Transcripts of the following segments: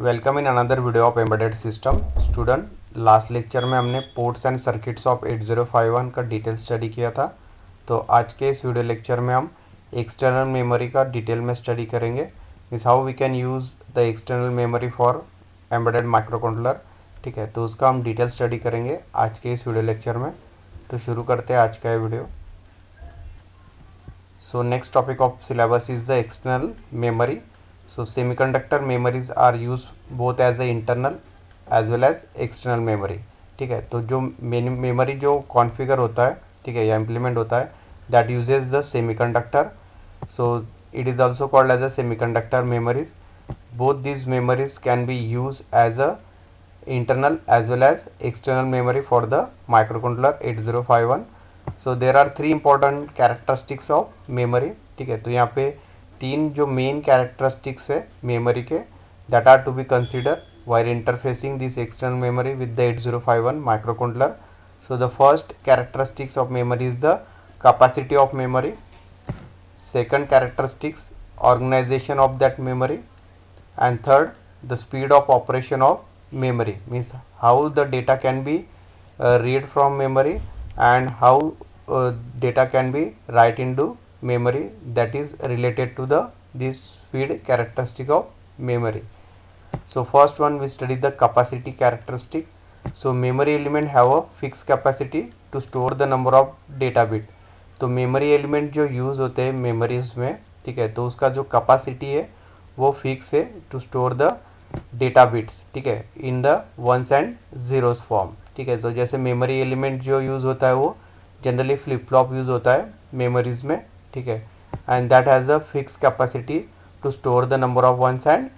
Welcome in another video of embedded system student. Last lecture में हमने ports and circuits of 8051 का detail study किया था। तो आज के इस वीडियो लेक्चर में हम एक्सटर्नल मेमोरी का डिटेल में स्टडी करेंगे। Means how we can use the external memory for embedded micro. ठीक है, तो उसका हम डिटेल स्टडी करेंगे आज के इस वीडियो लेक्चर में। तो शुरू करते हैं आज का ये video. So next topic of syllabus is the external memory. So semiconductor memories are used both as the internal as well as external memory. ठीक है, तो जो मेमोरी जो कॉन्फ़िगर होता है, ठीक है, या इम्प्लीमेंट होता है, that uses the semiconductor. So it is also called as a semiconductor memories. Both these memories can be used as a internal as well as external memory for the microcontroller 8051. So there are three important characteristics of memory. ठीक है, तो यहाँ पे तीन जो main characteristics है memory के, that are to be consider while interfacing this external memory with the 8051 microcontroller. So the first characteristics of memory is the capacity of memory. Second characteristics, organization of that memory. And third, the speed of operation of memory, means how the data can be read from memory and how data can be write into memory, that is related to the this speed characteristic of memory. So first one we study the capacity characteristic. So memory element have a fixed capacity to store the number of data bit. तो memory element जो use होते हैं memories में, ठीक है, तो उसका जो कैपेसिटी है वो फिक्स है to store the data bits, ठीक है, in the ones and zeros form. ठीक है, तो जैसे मेमोरी एलिमेंट जो यूज़ होता है वो जनरली फ्लिप फ्लॉप यूज़ होता है मेमोरीज में. ठीक है, and that has a fix capacity to store the number of ones and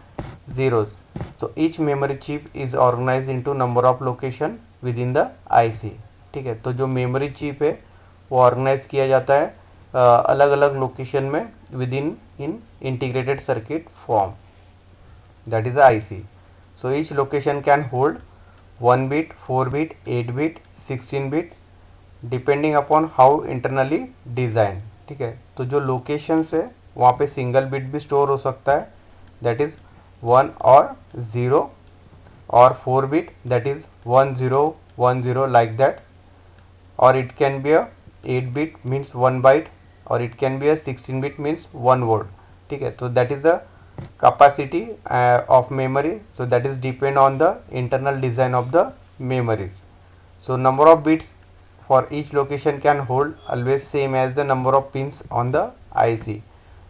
zeros. So each memory chip is organize into number of location with in the IC. ठीक है, तो जो memory chip है वो organise किया जाता है अलग अलग लोकेशन में with in integrated circuit form, that is the IC. So each location can hold 1 bit, 4 bit, 8 bit, 16 bit depending upon how internally designed. ठीक है, तो जो लोकेशंस है वहाँ पे सिंगल बिट भी स्टोर हो सकता है, दैट इज़ 1 और 0, और 4 bit that is 1 0 1 0 like that, और it can be a 8 bit means 1 byte, और it can be a 16 bit means 1 word. ठीक है, तो that is the capacity of memory. So that is depend on the internal design of the memories. So number of bits for each location can hold always same as the number of pins on the IC.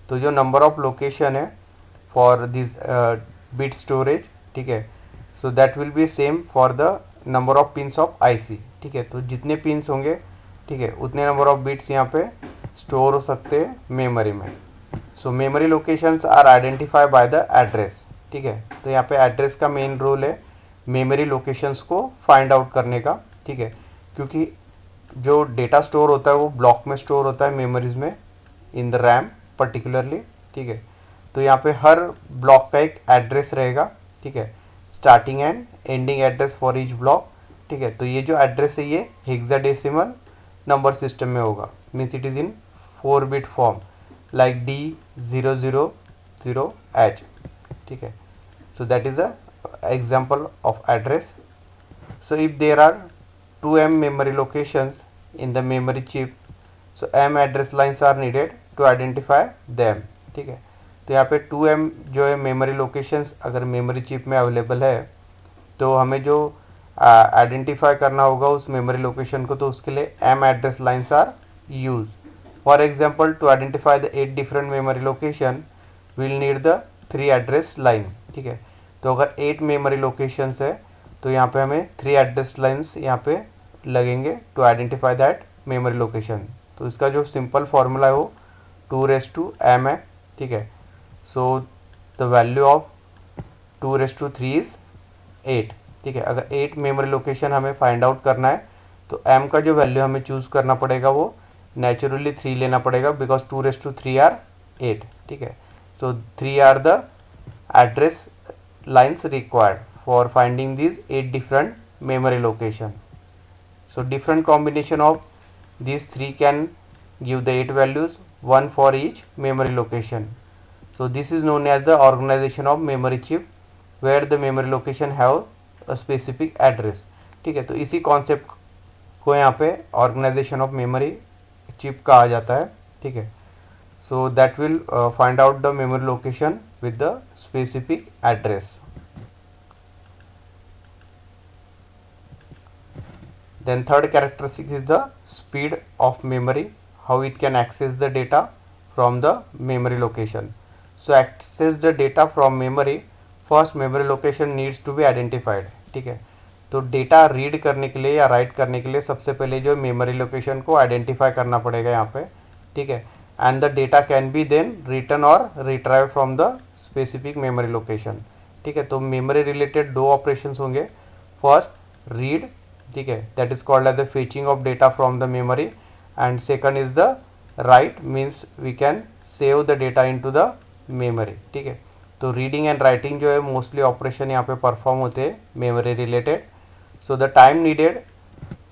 तो जो number of location है for this bit storage, ठीक है, so that will be same for the number of pins of IC. ठीक है, तो जितने pins होंगे, ठीक है, उतने नंबर ऑफ बिट्स यहाँ पे स्टोर हो सकते हैं मेमोरी में. So memory locations are identify by the address. ठीक है, तो यहाँ पे एड्रेस का मेन रोल है मेमोरी लोकेशंस को फाइंड आउट करने का. ठीक है, क्योंकि जो डेटा स्टोर होता है वो ब्लॉक में स्टोर होता है मेमोरीज में, इन द रैम पर्टिकुलरली. ठीक है, तो यहाँ पे हर ब्लॉक का एक एड्रेस रहेगा. ठीक है, starting and ending address for each block. ठीक है, तो ये जो एड्रेस है ये हेक्साडेसिमल नंबर सिस्टम में होगा, means it is in 4 bit form like D000H. ठीक है, so that is a example of address. So if there are 2M memory locations in the memory chip, so M address lines are needed to identify them. ठीक है, तो यहाँ पे 2M जो है memory locations अगर मेमोरी चिप में available है तो हमें जो आइडेंटिफाई करना होगा उस मेमोरी लोकेशन को, तो उसके लिए M address lines are used. For example, to identify the 8 different memory location, we will need the 3 address line. ठीक है, तो अगर 8 memory locations है तो यहाँ पे हमें 3 address lines यहाँ पे लगेंगे to identify that memory location. तो इसका जो simple formula है वो 2 raised to m है. ठीक है, so the value of 2 raised to 3 is 8. ठीक है, अगर 8 memory location हमें find out करना है तो m का जो वैल्यू हमें चूज़ करना पड़ेगा वो नेचुरली 3 लेना पड़ेगा, बिकॉज 2 raised to 3 आर 8. ठीक है, so 3 are the address lines required for finding this 8 different memory location. So different combination of these 3 can give the 8 values, one for each memory location. So this is known as the organization of memory chip. Where the memory location have a specific address. ठीक है, तो इसी concept को यहाँ पे organisation of memory chip कहा जाता है। ठीक है, so that will find out the memory location with the specific address. Then third characteristic is the speed of memory, how it can access the data from the memory location. So access the data from memory, first memory location needs to be identified। ठीक है, तो data read करने के लिए या right करने के लिए सबसे पहले जो मेमोरी लोकेशन को आइडेंटिफाई करना पड़ेगा यहाँ पे। ठीक है, and the data can be then written और retrieve from the specific memory location. ठीक है, तो मेमोरी रिलेटेड दो ऑपरेशंस होंगे, फर्स्ट रीड, ठीक है, that is called as the fetching of data from the memory, and second is the write, means we can save the data into the memory. ठीक है, तो रीडिंग एंड राइटिंग जो है mostly operation यहाँ पे perform होते हैं memory related. So the time needed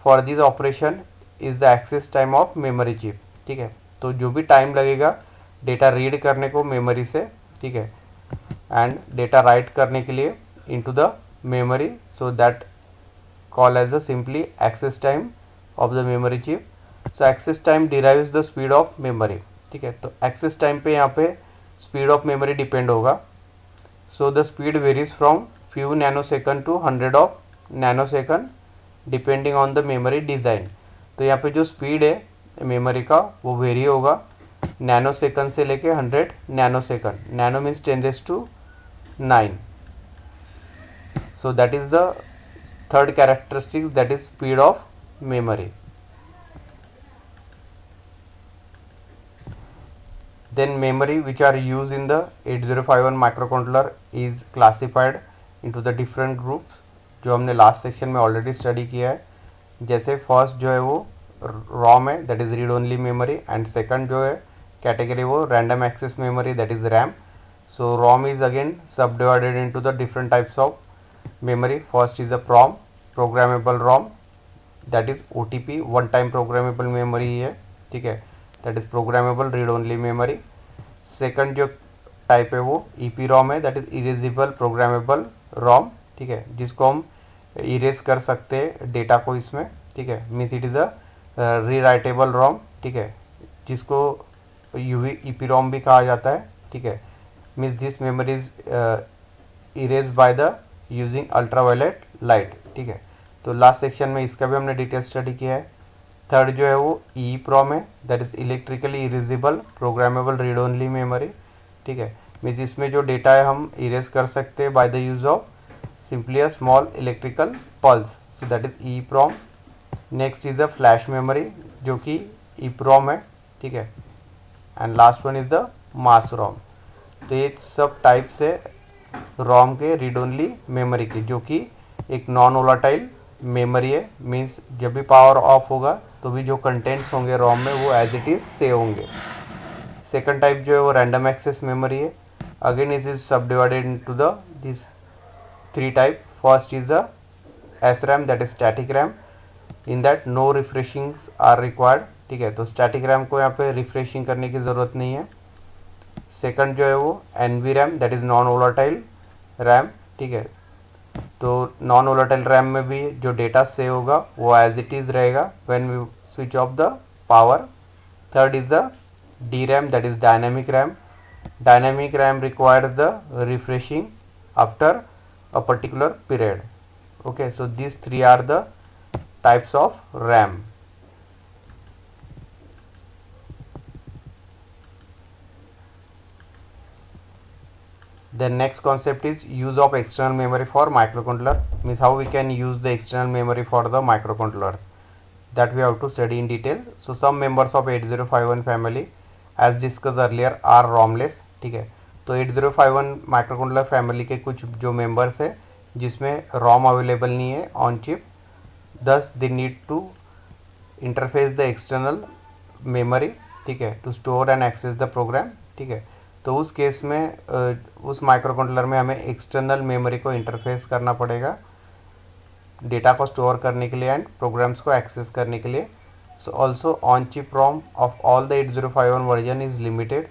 for this operation is the access time of memory chip. ठीक है, तो जो भी टाइम लगेगा डेटा रीड करने को मेमोरी से, ठीक है, एंड डेटा राइट करने के लिए into the memory, so that call as the simply access time of the memory chip. So access time derives the speed of memory। ठीक है, तो access time पे यहाँ पे speed of memory depend होगा। So the speed varies from few nanosecond to 100 of nanosecond depending on the memory design। तो यहाँ पे जो speed है मेमोरी का वो वेरी होगा नैनोसेकंड से लेके 100 nanosecond. Nano means 10⁹ so that is the third characteristic, that is speed of memory। Then memory which are used in the 8051 microcontroller is classified into the different groups, जो हमने last section में already study किया है। जैसे first जो है वो ROM है, that is read only memory, and second जो है कैटेगरी वो random access memory, that is RAM. So ROM is again subdivided into the different types of memory। First is a PROM, programmable ROM, that is OTP, one time programmable memory है। ठीक है, that is programmable read only memory। Second जो type है वो EPROM है, that is erasable programmable ROM। ठीक है, जिसको हम इरेज कर सकते हैं डेटा को इसमें। ठीक है, means it is a rewritable ROM। ठीक है, जिसको EPROM भी कहा जाता है। ठीक है, means this memory is erase by the using ultraviolet light. ठीक है, तो लास्ट सेक्शन में इसका भी हमने डिटेल स्टडी किया है। थर्ड जो है वो EEPROM है, that is electrically erasable programmable read only memory. ठीक है, मीन्स इसमें जो डेटा है हम इरेज कर सकते हैं by the use of simply a small electrical pulse, so that is EEPROM। Next is the flash memory जो कि EEPROM है। ठीक है, and last one is the mass ROM। तो ये सब टाइप से ROM के रीड ओनली मेमोरी की, जो कि एक नॉन वोलाटाइल मेमोरी है, मीन्स जब भी पावर ऑफ होगा तो भी जो कंटेंट्स होंगे ROM में वो एज इट इज़ सेव होंगे। सेकंड टाइप जो है वो रैंडम एक्सेस मेमोरी है। Again it is subdivided into the this three type. First is the SRAM, that is static RAM, in that no refreshings are required. ठीक है, तो static RAM को यहाँ पे रिफ्रेशिंग करने की ज़रूरत नहीं है। सेकंड जो है वो NVRAM, that is non volatile RAM. ठीक है, तो नॉन वोलाटाइल रैम में भी जो डेटा सेव होगा वो एज इट इज़ रहेगा when we switch off the power. Third is the DRAM, that is dynamic RAM. Dynamic RAM requires the refreshing after a particular period. Okay, so this three are the types of RAM. The next concept is use of external memory for microcontroller, means how we can use the external memory for the microcontrollers, that we have to study in detail। So some members of 8051 family as discussed earlier are ROMless। ठीक है, तो 8051 microcontroller family के कुछ जो members है जिसमें ROM available नहीं है on chip, thus they need to interface the external memory. ठीक है, to store and access the program. ठीक है, तो उस केस में उस माइक्रोकंट्रोलर में हमें एक्सटर्नल मेमोरी को इंटरफेस करना पड़ेगा डेटा को स्टोर करने के लिए एंड प्रोग्राम्स को एक्सेस करने के लिए। So also on chip ROM of all the 8051 version is limited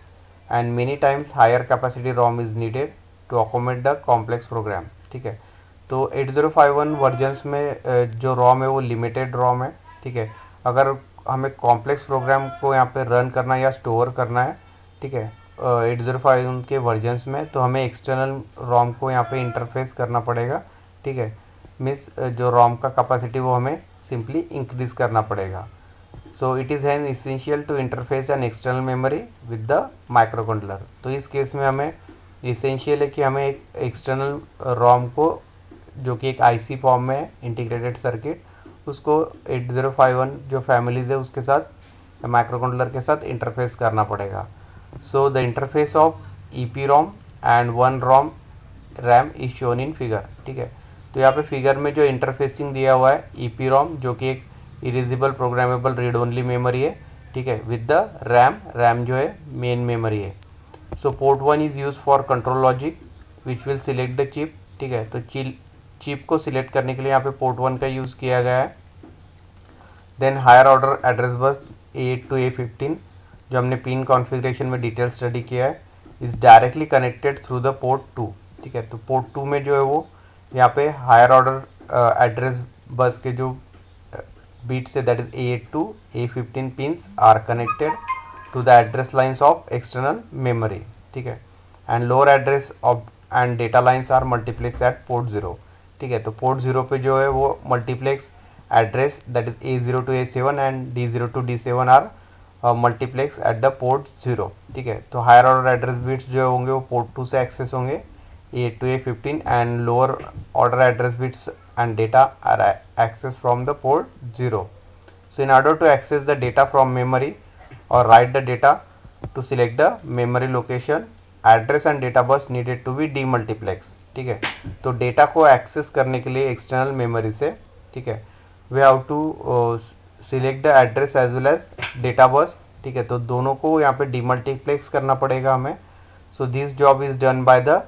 and many times higher capacity ROM is needed. To accommodate the complex program. ठीक है, तो 8051 वर्जन्स में जो रॉम है वो लिमिटेड रॉम है। ठीक है, अगर हमें कॉम्प्लेक्स प्रोग्राम को यहाँ पे रन करना या स्टोर करना है, ठीक है, 8051 के वर्जन्स में, तो हमें एक्सटर्नल रॉम को यहाँ पे इंटरफेस करना पड़ेगा। ठीक है, मीन्स जो रॉम का कैपेसिटी वो हमें सिंपली इंक्रीज करना पड़ेगा। So it is an essential to interface an external memory with the microcontroller. तो इस केस में हमें इसेंशियल है कि हमें एक एक्सटर्नल रॉम को, जो कि एक आईसी फॉर्म में है, इंटीग्रेटेड सर्किट, उसको 8051 जो फैमिलीज है उसके साथ, माइक्रोकंट्रोलर के साथ इंटरफेस करना पड़ेगा। So the interface of EP ROM and one ROM RAM is shown in figure. ठीक है, तो यहाँ पे फिगर में जो इंटरफेसिंग दिया हुआ है, ईपी रॉम जो कि एक erasable programmable read only memory है, ठीक है, विद द रैम जो है मेन मेमोरी है। So port 1 is use for control logic which will select the chip. ठीक है, तो चिप को सिलेक्ट करने के लिए यहाँ पे पोर्ट 1 का यूज़ किया गया है। Then higher order address bus A8 to A15 जो हमने पिन कॉन्फ़िगरेशन में डिटेल स्टडी किया है, is directly connected through the port 2। ठीक है, तो पोर्ट 2 में जो है वो यहाँ पे हायर ऑर्डर एड्रेस बस के जो बिट्स है, that is A8 to A15 pins are connected to the address lines of external memory. ठीक है, and lower address of and data lines are multiplex at port 0। ठीक है, तो port 0 पे जो है वो multiplex address that is A0 to A7 and D0 to D7 are multiplex at the port 0। ठीक है, तो हायर ऑर्डर एड्रेस बिट्स जो होंगे वो पोर्ट 2 से एक्सेस होंगे, A8 to A15, and lower order address bits and data are accessed from the port 0. So in order to access the data from memory or write the data to select the memory location, address and data bus needed to be demultiplex। ठीक है, तो data को access करने के लिए external memory से, ठीक है, we have to select the address as well as data bus. ठीक है, तो दोनों को यहाँ पे डीमल्टीप्लेक्स करना पड़ेगा हमें। So this job is done by the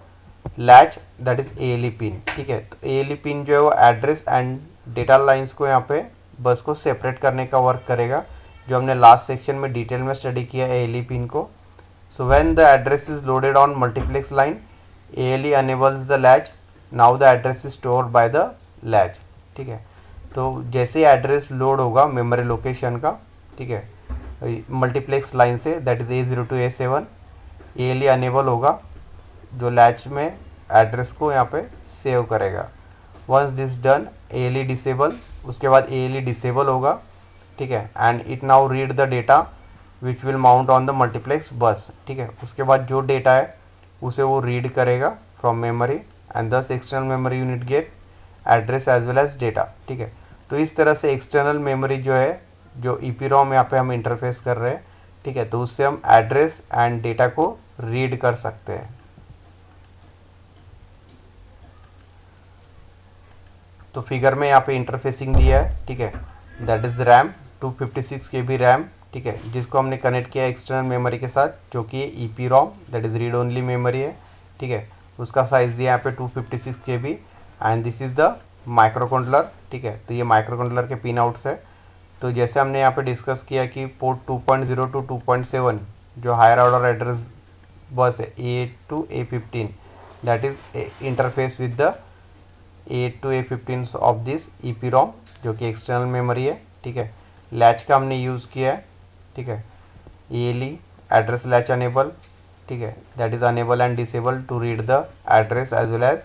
latch that is ALE pin. ठीक है, तो ALE पिन जो है वो एड्रेस एंड डेटा लाइंस को यहाँ पे बस को सेपरेट करने का वर्क करेगा, जो हमने लास्ट सेक्शन में डिटेल में स्टडी किया ALE पिन को। So when the address is loaded on multiplex line, ALE enables the latch, now the address is stored by the latch. ठीक है, तो जैसे ही एड्रेस लोड होगा मेमोरी लोकेशन का, ठीक है, मल्टीप्लेक्स लाइन से, that is A0 to A7, ALE enable होगा, जो लैच में एड्रेस को यहाँ पे सेव करेगा। Once this done, ALE disable, उसके बाद ALE डिसेबल होगा। ठीक है, and it now read the data which will mount on the multiplex bus. ठीक है, उसके बाद जो डेटा है उसे वो रीड करेगा from memory, and thus external memory unit get address as well as data. ठीक है, तो इस तरह से एक्सटर्नल मेमोरी जो है, जो EPROM यहाँ पे हम इंटरफेस कर रहे हैं, ठीक है, तो उससे हम एड्रेस एंड डेटा को रीड कर सकते हैं। तो फिगर में यहाँ पे इंटरफेसिंग दिया है, ठीक है, that is RAM 256 KB RAM. ठीक है, जिसको हमने कनेक्ट किया एक्सटर्नल मेमोरी के साथ, जो कि EPROM that is read only memory है। ठीक है, उसका साइज दिया यहाँ पे 256 KB, and this is the micro controller. ठीक है, तो ये माइक्रो कंट्रोलर के पिन आउट्स है। तो जैसे हमने यहाँ पे डिस्कस किया कि पोर्ट 2.0 टू 2.7 जो हायर ऑर्डर एड्रेस बस है, A8 to A15, that is interface with the A8 to A15 of this EPROM जो कि एक्सटर्नल मेमोरी है। ठीक है, लैच का हमने यूज़ किया है। ठीक है, ALE एड्रेस लैच अनेबल, ठीक है, that is enable and disable to read the address as well as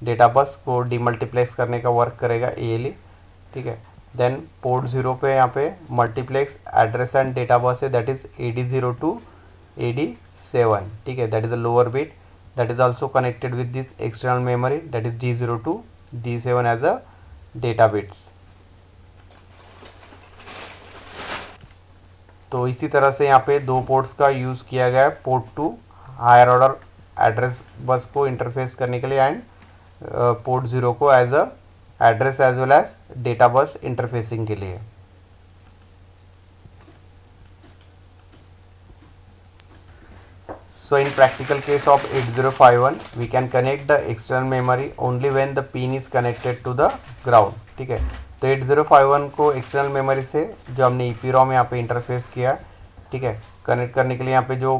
data bus को डीमल्टीप्लेक्स करने का वर्क करेगा ALE। ठीक है, देन पोर्ट 0 पे यहाँ पे multiplex address and data bus है, that is AD0 to AD7। ठीक है, that is a lower bit that is also connected with this external memory, that is D0 to D7 as a data bits। तो इसी तरह से यहाँ पे दो पोर्ट्स का यूज़ किया गया है, port 2 higher order address bus को इंटरफेस करने के लिए, एंड पोर्ट 0 को as a address as well as data bus interfacing के लिए। So in practical case of 8051, we can connect the external memory only when the pin is connected to the ground। ठीक है, तो 8051 को external memory से जो हमने EPROM यहाँ पे इंटरफेस किया, ठीक है, कनेक्ट करने के लिए यहाँ पे जो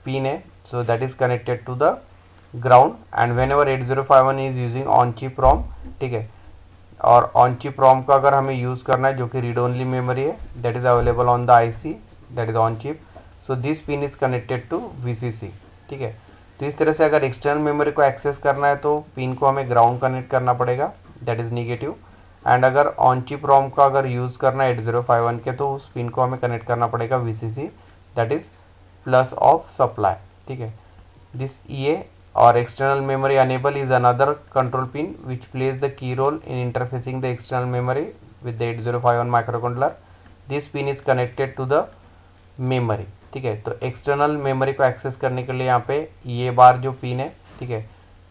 पिन है, so that is connected to the ground and whenever 8051 is using on chip ROM, ठीक है। और ऑन चिप रोम का अगर हमें यूज़ करना है जो कि रीड ओनली मेमोरी है, that is available on the IC that is on chip, so this pin is connected to VCC, ठीक है। तो इस तरह से अगर एक्सटर्नल मेमोरी को एक्सेस करना है तो पिन को हमें ग्राउंड कनेक्ट करना पड़ेगा, दैट इज़ निगेटिव। एंड अगर ऑन चिप रोम का अगर यूज़ करना है 8051 के, तो उस पिन को हमें कनेक्ट करना पड़ेगा VCC, that is plus of supply, ठीक है। This EA or external memory enable is another control pin which plays the key role in interfacing the external memory with the 8051 microcontroller. This pin is connected to the memory, ठीक है। तो external memory को access करने के लिए यहाँ पे ये बार जो पिन है, ठीक है,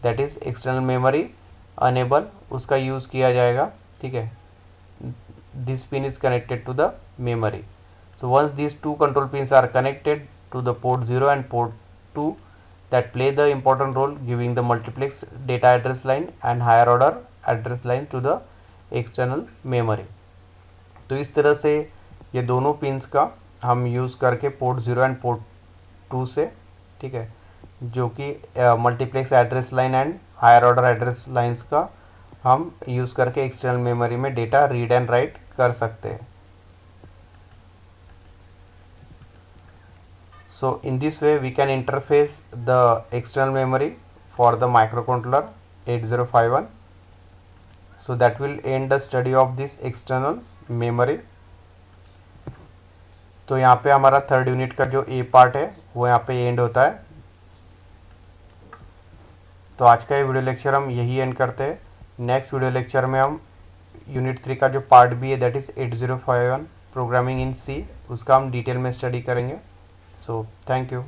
that is external memory enable, उसका यूज़ किया जाएगा, ठीक है। This pin is connected to the memory. So once these two control pins are connected to the port 0 and port 2 that play the important role giving the multiplex data address line and higher order address line to the external memory। तो इस तरह से ये दोनों pins का हम use करके port 0 and port 2 से, ठीक है, जो कि multiplex address line and higher order address lines का हम यूज़ करके एक्सटर्नल मेमोरी में डेटा रीड एंड राइट कर सकते हैं। So in this way we can interface the external memory for the microcontroller 8051. So that will end the study of this external memory। तो यहाँ पे हमारा थर्ड यूनिट का जो ए पार्ट है वो यहाँ पे एंड होता है। तो आज का ये वीडियो लेक्चर हम यही एंड करते हैं। नेक्स्ट वीडियो लेक्चर में हम यूनिट 3 का जो पार्ट बी है दैट इज़ 8051 प्रोग्रामिंग इन सी, उसका हम डिटेल में स्टडी करेंगे। So thank you।